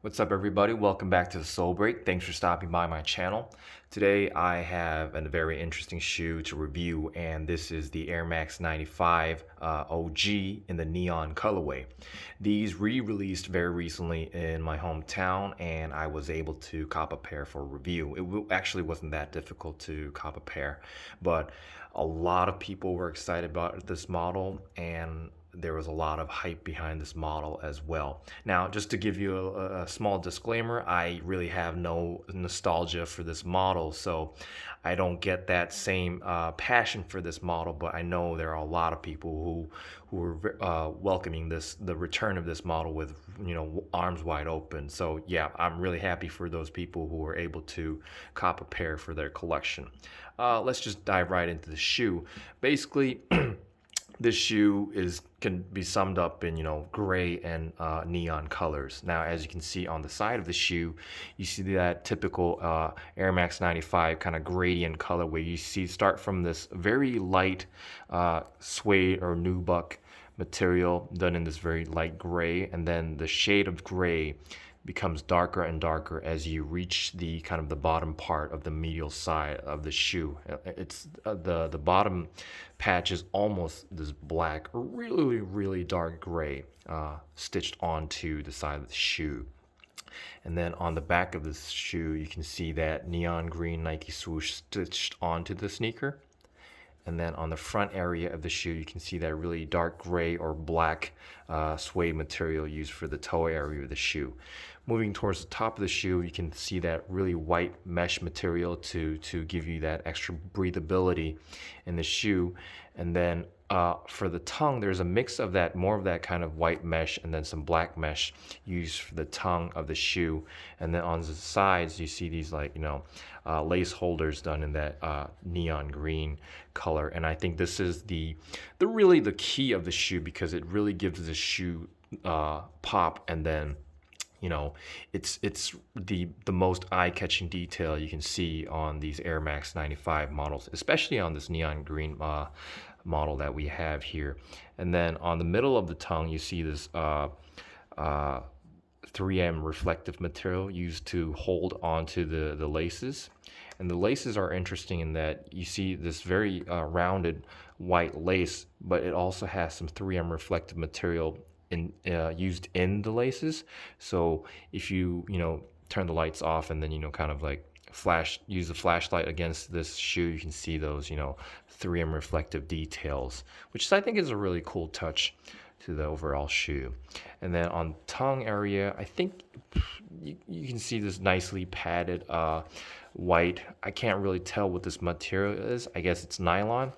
What's up, everybody? Welcome back to the Soul Break. Thanks for stopping by my channel. Today I have a very interesting shoe to review, and this is the Air Max 95 OG in the neon colorway. These re-released very recently in my hometown, and I was able to cop a pair for review. It actually wasn't that difficult to cop a pair, but a lot of people were excited about this model, and there was a lot of hype behind this model as well. Now, just to give you a small disclaimer, I really have no nostalgia for this model, so I don't get that same passion for this model. But I know there are a lot of people who are welcoming the return of this model with arms wide open. So yeah, I'm really happy for those people who were able to cop a pair for their collection. Let's just dive right into the shoe. Basically. This shoe can be summed up in gray and neon colors. Now, as you can see on the side of the shoe, you see that typical Air Max 95 kind of gradient color where you see start from this very light suede or nubuck material done in this very light gray, and then the shade of gray becomes darker and darker as you reach the kind of the bottom part of the medial side of the shoe. It's the bottom patch is almost this black, really dark gray stitched onto the side of the shoe. And then on the back of this shoe, you can see that neon green Nike swoosh stitched onto the sneaker. And then on the front area of the shoe, you can see that really dark gray or black suede material used for the toe area of the shoe. Moving towards the top of the shoe, you can see that really white mesh material to give you that extra breathability in the shoe. And then for the tongue, there's a mix of that, more of that kind of white mesh and then some black mesh used for the tongue of the shoe. And then on the sides, you see these lace holders done in that neon green color. And I think this is the really the key of the shoe, because it really gives the shoe pop. And then it's the most eye-catching detail you can see on these Air Max 95 models, especially on this neon green model that we have here. And then on the middle of the tongue, you see this 3M reflective material used to hold onto the laces. And the laces are interesting in that you see this very rounded white lace, but it also has some 3M reflective material used in the laces. So if you turn the lights off and then kind of like use the flashlight against this shoe, you can see those 3M reflective details, which I think is a really cool touch to the overall shoe. And then on tongue area, I think you can see this nicely padded white. I can't really tell what this material is. I guess it's nylon.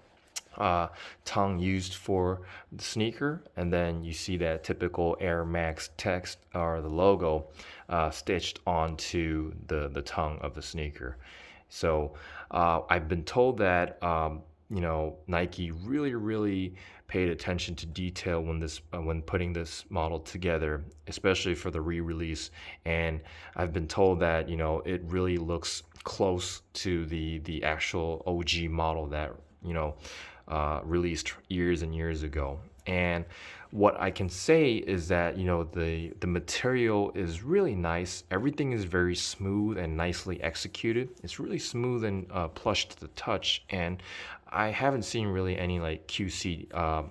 Tongue used for the sneaker, and then you see that typical Air Max text or the logo stitched onto the tongue of the sneaker. So I've been told that Nike really paid attention to detail when putting this model together, especially for the re-release. And I've been told that it really looks close to the actual OG model that released years and years ago. And what I can say is that the material is really nice. Everything is very smooth and nicely executed. It's really smooth and plush to the touch, and I haven't seen really any QC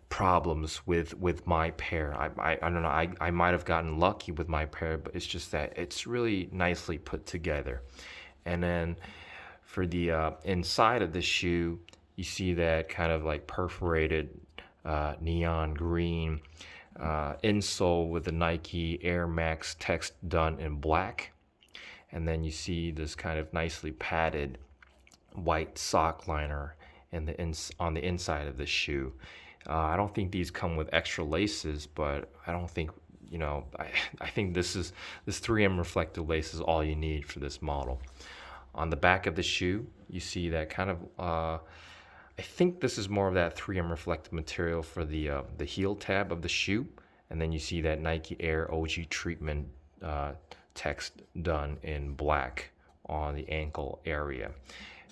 problems with my pair. I don't know, I might have gotten lucky with my pair, but it's just that it's really nicely put together. And then for the inside of the shoe, you see that kind of perforated neon green insole with the Nike Air Max text done in black. And then you see this kind of nicely padded white sock liner on the inside of the shoe. I don't think these come with extra laces, but I don't think I think this 3M reflective lace is all you need for this model. On the back of the shoe, you see that kind of, I think this is more of that 3M reflective material for the heel tab of the shoe. And then you see that Nike Air OG treatment text done in black on the ankle area.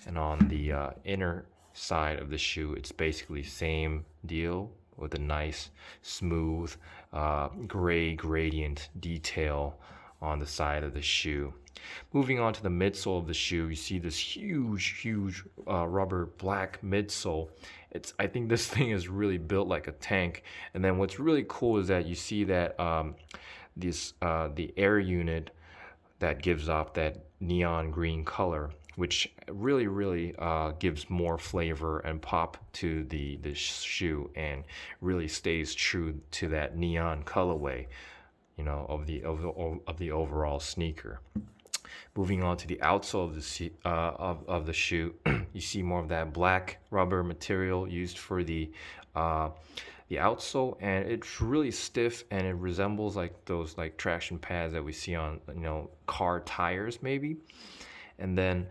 And on the inner side of the shoe, it's basically same deal with a nice smooth gray gradient detail on the side of the shoe. Moving on to the midsole of the shoe, you see this huge rubber black midsole. I think this thing is really built like a tank. And then what's really cool is that you see that the air unit that gives off that neon green color, which really gives more flavor and pop to the shoe, and really stays true to that neon colorway, of the overall sneaker. Moving on to the outsole of the shoe, you see more of that black rubber material used for the outsole, and it's really stiff, and it resembles like those like traction pads that we see on car tires maybe. And then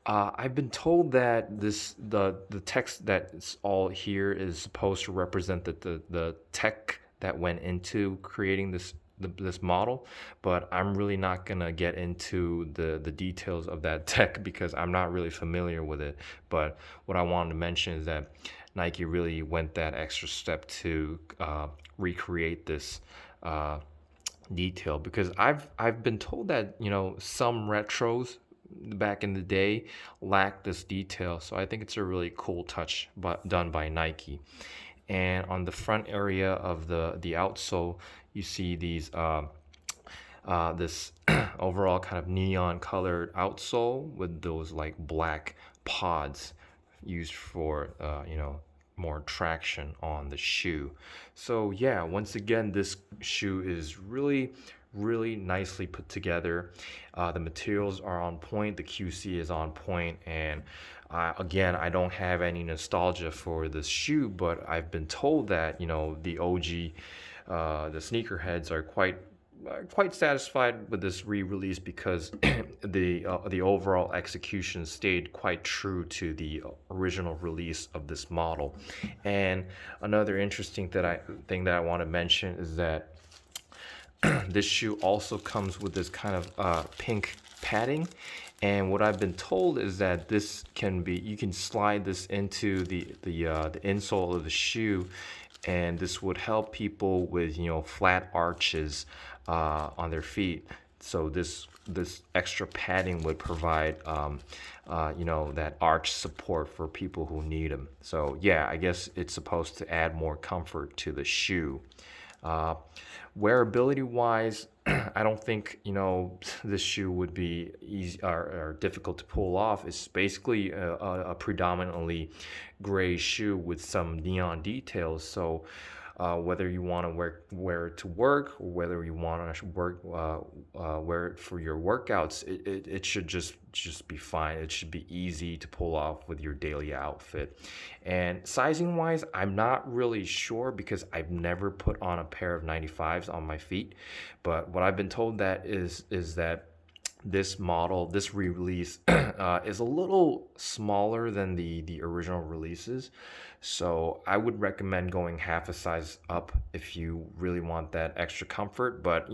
I've been told that the text that's all here is supposed to represent the tech that went into creating this model, but I'm really not gonna get into the details of that tech because I'm not really familiar with it. But what I wanted to mention is that Nike really went that extra step to recreate this detail, because I've been told that some retros back in the day lack this detail. So I think it's a really cool touch done by Nike. And on the front area of the outsole, you see these this overall kind of neon colored outsole with those like black pods used for more traction on the shoe. So yeah, once again, this shoe is really nicely put together. The materials are on point, the QC is on point, and again, I don't have any nostalgia for this shoe, but I've been told that the OG, the sneakerheads are quite satisfied with this re-release, because the overall execution stayed quite true to the original release of this model. And another interesting thing that I want to mention is that this shoe also comes with this kind of pink padding, and what I've been told is that you can slide this into the insole of the shoe, and this would help people with flat arches on their feet. So this extra padding would provide that arch support for people who need them. So yeah, I guess it's supposed to add more comfort to the shoe. Wearability wise, I don't think this shoe would be easy or difficult to pull off. It's basically a predominantly gray shoe with some neon details. So whether you want to wear it to work, or whether you want to wear it for your workouts, it should just be fine. It should be easy to pull off with your daily outfit. And sizing wise, I'm not really sure because I've never put on a pair of 95s on my feet. But what I've been told is that this model, this re-release, is a little smaller than the original releases. So I would recommend going half a size up if you really want that extra comfort. But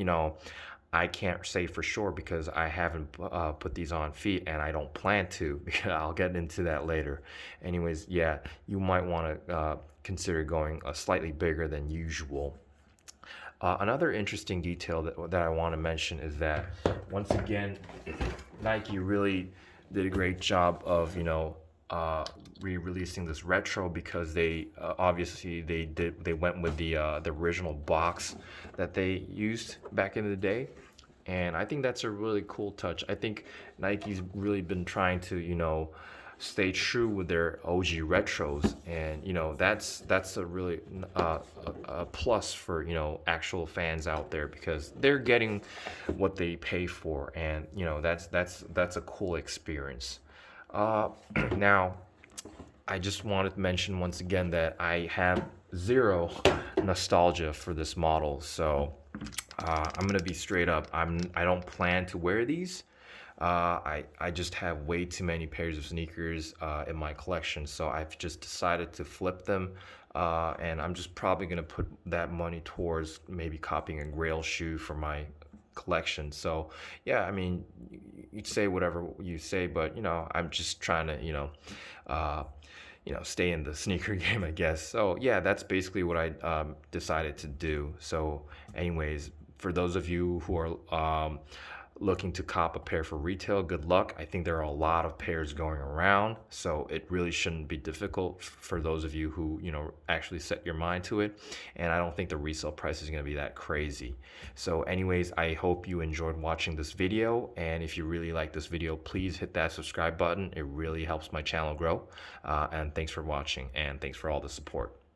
I can't say for sure because I haven't put these on feet, and I don't plan to, because I'll get into that later. Anyways, yeah, you might want to consider going slightly bigger than usual. Another interesting detail that I want to mention is that, once again, Nike really did a great job of re-releasing this retro, because they obviously they went with the original box that they used back in the day. And I think that's a really cool touch. I think Nike's really been trying to stay true with their OG retros, and that's a really a plus for actual fans out there, because they're getting what they pay for, and that's a cool experience. Now, I just wanted to mention once again that I have zero nostalgia for this model, so I'm gonna be straight up. I don't plan to wear these. I just have way too many pairs of sneakers in my collection, so I've just decided to flip them, and I'm just probably gonna put that money towards maybe copying a Grail shoe for my collection. So yeah, I mean, you say whatever you say, but I'm just trying to stay in the sneaker game, I guess. So yeah, that's basically what I decided to do. So anyways, for those of you who are looking to cop a pair for retail, good luck. I think there are a lot of pairs going around, so it really shouldn't be difficult for those of you who, actually set your mind to it. And I don't think the resale price is going to be that crazy. So anyways, I hope you enjoyed watching this video. And if you really like this video, please hit that subscribe button. It really helps my channel grow. And thanks for watching, and thanks for all the support.